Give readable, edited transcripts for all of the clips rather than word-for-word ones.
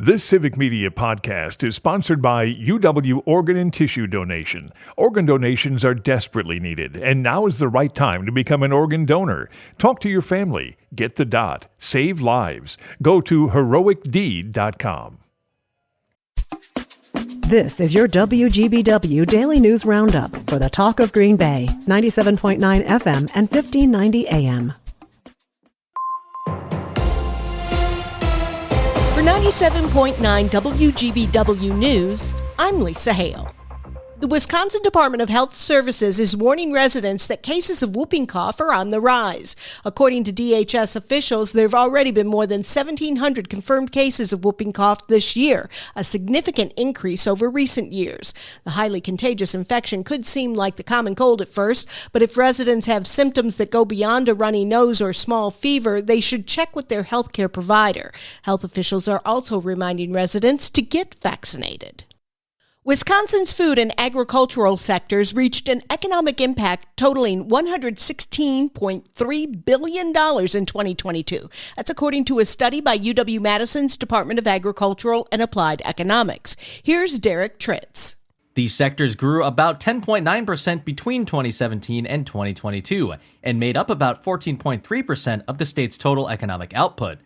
This Civic Media podcast is sponsored by UW Organ and Tissue Donation. Organ donations are desperately needed, and now is the right time to become an organ donor. Talk to your family. Get the dot. Save lives. Go to heroicdeed.com. This is your WGBW Daily News Roundup for the Talk of Green Bay, 97.9 FM and 1590 AM. For 97.9 WGBW News, I'm Lisa Hale. The Wisconsin Department of Health Services is warning residents that cases of whooping cough are on the rise. According to DHS officials, there have already been more than 1,700 confirmed cases of whooping cough this year, a significant increase over recent years. The highly contagious infection could seem like the common cold at first, but if residents have symptoms that go beyond a runny nose or small fever, they should check with their healthcare provider. Health officials are also reminding residents to get vaccinated. Wisconsin's food and agricultural sectors reached an economic impact totaling $116.3 billion in 2022. That's according to a study by UW-Madison's Department of Agricultural and Applied Economics. Here's Derek Tritz. These sectors grew about 10.9% between 2017 and 2022 and made up about 14.3% of the state's total economic output.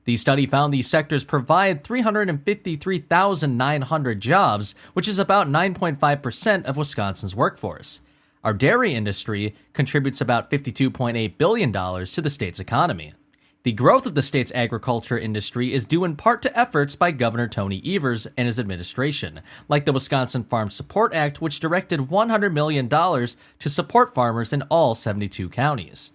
The study found these sectors provide 353,900 jobs, which is about 9.5% of Wisconsin's workforce. Our dairy industry contributes about $52.8 billion to the state's economy. The growth of the state's agriculture industry is due in part to efforts by Governor Tony Evers and his administration, like the Wisconsin Farm Support Act, which directed $100 million to support farmers in all 72 counties.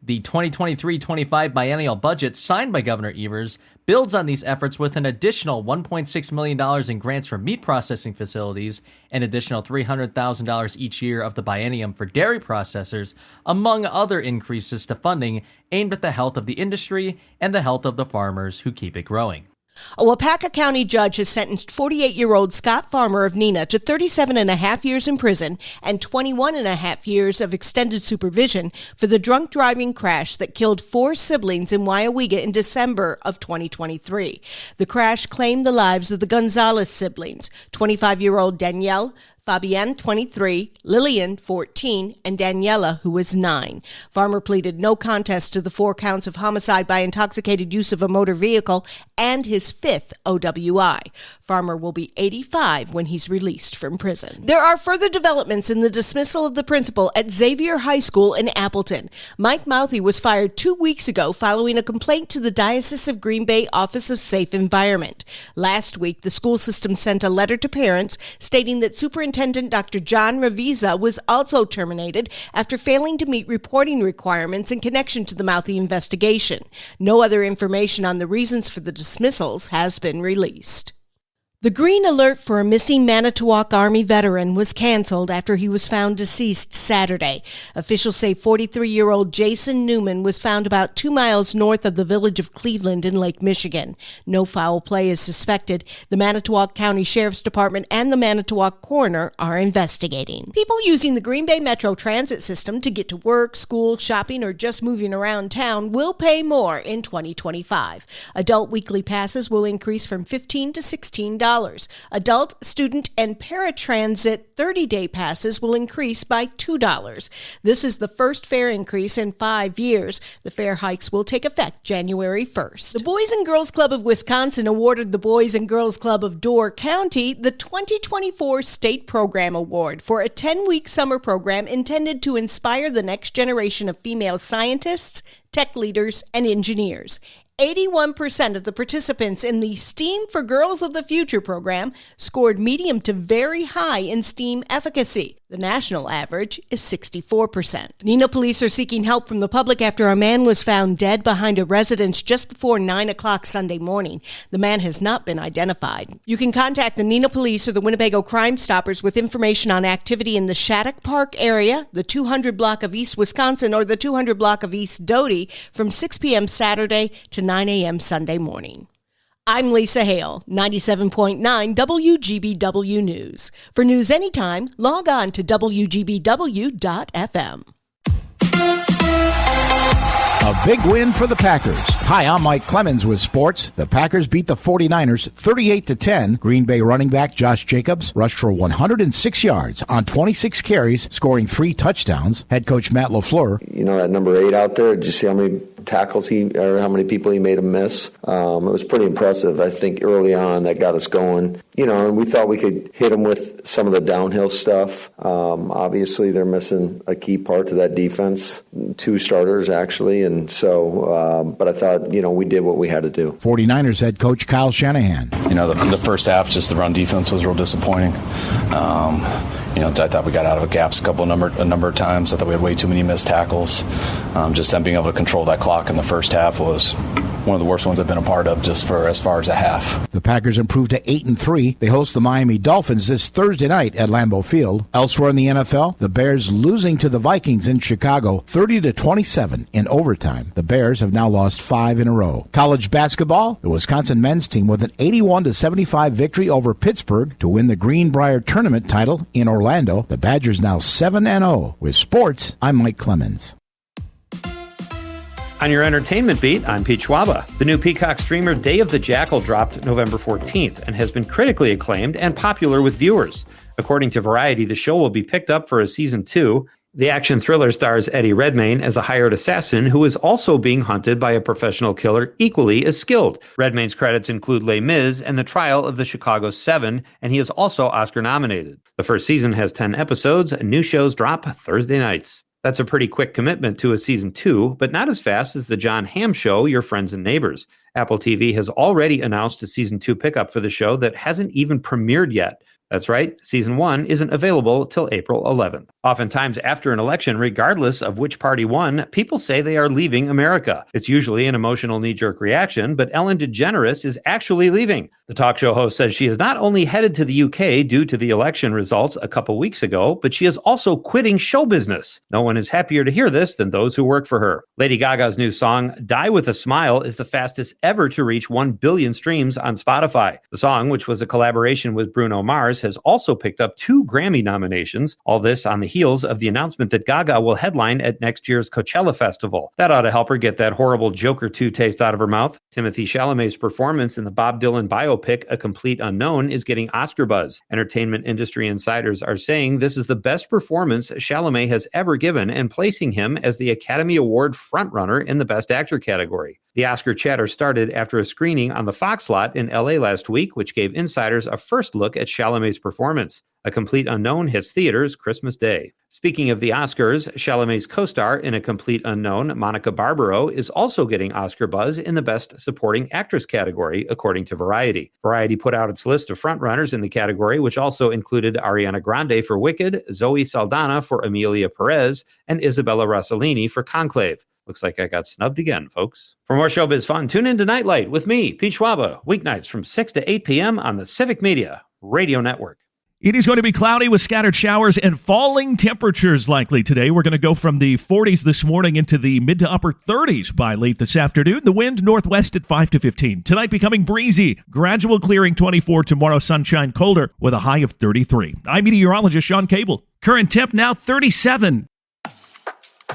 The 2023-25 biennial budget signed by Governor Evers builds on these efforts with an additional $1.6 million in grants for meat processing facilities, an additional $300,000 each year of the biennium for dairy processors, among other increases to funding aimed at the health of the industry and the health of the farmers who keep it growing. A Wapaka County judge has sentenced 48-year-old Scott Farmer of Neenah to 37.5 years in prison and 21.5 years of extended supervision for the drunk driving crash that killed 4 siblings in Wyawega in December of 2023. The crash claimed the lives of the Gonzalez siblings, 25-year-old Danielle, Fabienne, 23, Lillian, 14, and Daniela, who was 9. Farmer pleaded no contest to the 4 counts of homicide by intoxicated use of a motor vehicle and his 5th OWI. Farmer will be 85 when he's released from prison. There are further developments in the dismissal of the principal at Xavier High School in Appleton. Mike Mouthy was fired 2 weeks ago following a complaint to the Diocese of Green Bay Office of Safe Environment. Last week, the school system sent a letter to parents stating that Superintendent Dr. John Ravizza was also terminated after failing to meet reporting requirements in connection to the Mouthy investigation. No other information on the reasons for the dismissals has been released. The green alert for a missing Manitowoc Army veteran was canceled after he was found deceased Saturday. Officials say 43-year-old Jason Newman was found about 2 miles north of the village of Cleveland in Lake Michigan. No foul play is suspected. The Manitowoc County Sheriff's Department and the Manitowoc Coroner are investigating. People using the Green Bay Metro Transit system to get to work, school, shopping, or just moving around town will pay more in 2025. Adult weekly passes will increase from $15 to $16. Adult, student, and paratransit 30-day passes will increase by $2. This is the first fare increase in 5 years. The fare hikes will take effect January 1st. The Boys and Girls Club of Wisconsin awarded the Boys and Girls Club of Door County the 2024 State Program Award for a 10-week summer program intended to inspire the next generation of female scientists, tech leaders, and engineers. 81% of the participants in the STEAM for Girls of the Future program scored medium to very high in STEAM efficacy. The national average is 64%. Neenah police are seeking help from the public after a man was found dead behind a residence just before 9 o'clock Sunday morning. The man has not been identified. You can contact the Neenah police or the Winnebago Crime Stoppers with information on activity in the Shattuck Park area, the 200 block of East Wisconsin, or the 200 block of East Doty from 6 p.m. Saturday to 9 a.m. Sunday morning. I'm Lisa Hale, 97.9 WGBW News. For news anytime, log on to WGBW.FM. A big win for the Packers. Hi, I'm Mike Clemens with sports. The Packers beat the 49ers 38-10. Green Bay running back Josh Jacobs rushed for 106 yards on 26 carries, scoring 3 touchdowns. Head coach Matt LaFleur. You know that number 8 out there? Did you see how many tackles how many people he made him miss? It was pretty impressive. I think early on that got us going. And we thought we could hit him with some of the downhill stuff. Obviously, they're missing a key part to that defense, 2 starters actually, and so. But I thought, we did what we had to do. 49ers head coach Kyle Shanahan. The first half, just the run defense was real disappointing. I thought we got out of gaps a number of times. I thought we had way too many missed tackles. Just them being able to control that clock in the first half was one of the worst ones I've been a part of just for as far as a half. The Packers improved to 8-3. They host the Miami Dolphins this Thursday night at Lambeau Field. Elsewhere in the NFL, the Bears losing to the Vikings in Chicago 30-27 in overtime. The Bears have now lost 5 in a row. College basketball, the Wisconsin men's team with an 81-75 victory over Pittsburgh to win the Greenbrier Tournament title in Orlando. The Badgers now 7-0. With sports, I'm Mike Clemens. On your entertainment beat, I'm Pete Schwaba. The new Peacock streamer Day of the Jackal dropped November 14th and has been critically acclaimed and popular with viewers. According to Variety, the show will be picked up for a season 2. The action thriller stars Eddie Redmayne as a hired assassin who is also being hunted by a professional killer equally as skilled. Redmayne's credits include Les Mis and The Trial of the Chicago 7, and he is also Oscar nominated. The first season has 10 episodes, and new shows drop Thursday nights. That's a pretty quick commitment to a season 2, but not as fast as the John Hamm show, Your Friends and Neighbors. Apple TV has already announced a season 2 pickup for the show that hasn't even premiered yet. That's right, season 1 isn't available till April 11th. Oftentimes after an election, regardless of which party won, people say they are leaving America. It's usually an emotional knee-jerk reaction, but Ellen DeGeneres is actually leaving. The talk show host says she is not only headed to the UK due to the election results a couple weeks ago, but she is also quitting show business. No one is happier to hear this than those who work for her. Lady Gaga's new song, Die With a Smile, is the fastest ever to reach 1 billion streams on Spotify. The song, which was a collaboration with Bruno Mars, has also picked up 2 Grammy nominations. All this on the heels of the announcement that Gaga will headline at next year's Coachella Festival. That ought to help her get that horrible Joker 2 taste out of her mouth. Timothy Chalamet's performance in the Bob Dylan biopic A Complete Unknown is getting Oscar buzz. Entertainment industry insiders are saying this is the best performance Chalamet has ever given and placing him as the Academy Award frontrunner in the Best Actor category. The Oscar chatter started after a screening on the Fox lot in LA last week, which gave insiders a first look at Chalamet's performance. A Complete Unknown hits theaters Christmas Day. Speaking of the Oscars, Chalamet's co-star in A Complete Unknown, Monica Barbaro, is also getting Oscar buzz in the Best Supporting Actress category, according to Variety. Variety put out its list of frontrunners in the category, which also included Ariana Grande for Wicked, Zoe Saldana for Emilia Perez, and Isabella Rossellini for Conclave. Looks like I got snubbed again, folks. For more showbiz fun, tune in to Nightlight with me, Pete Schwaba, weeknights from 6 to 8 p.m. on the Civic Media Radio Network. It is going to be cloudy with scattered showers and falling temperatures likely today. We're going to go from the 40s this morning into the mid to upper 30s by late this afternoon. The wind northwest at 5 to 15. Tonight becoming breezy. Gradual clearing 24. Tomorrow sunshine colder with a high of 33. I'm meteorologist Sean Cable. Current temp now 37.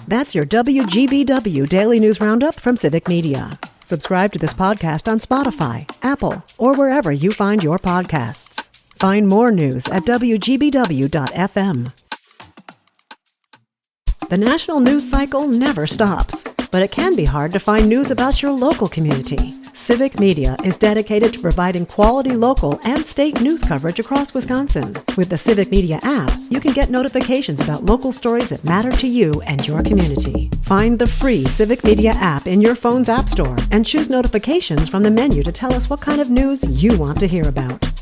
That's your WGBW Daily News Roundup from Civic Media. Subscribe to this podcast on Spotify, Apple, or wherever you find your podcasts. Find more news at WGBW.FM. The national news cycle never stops, but it can be hard to find news about your local community. Civic Media is dedicated to providing quality local and state news coverage across Wisconsin. With the Civic Media app, you can get notifications about local stories that matter to you and your community. Find the free Civic Media app in your phone's app store and choose notifications from the menu to tell us what kind of news you want to hear about.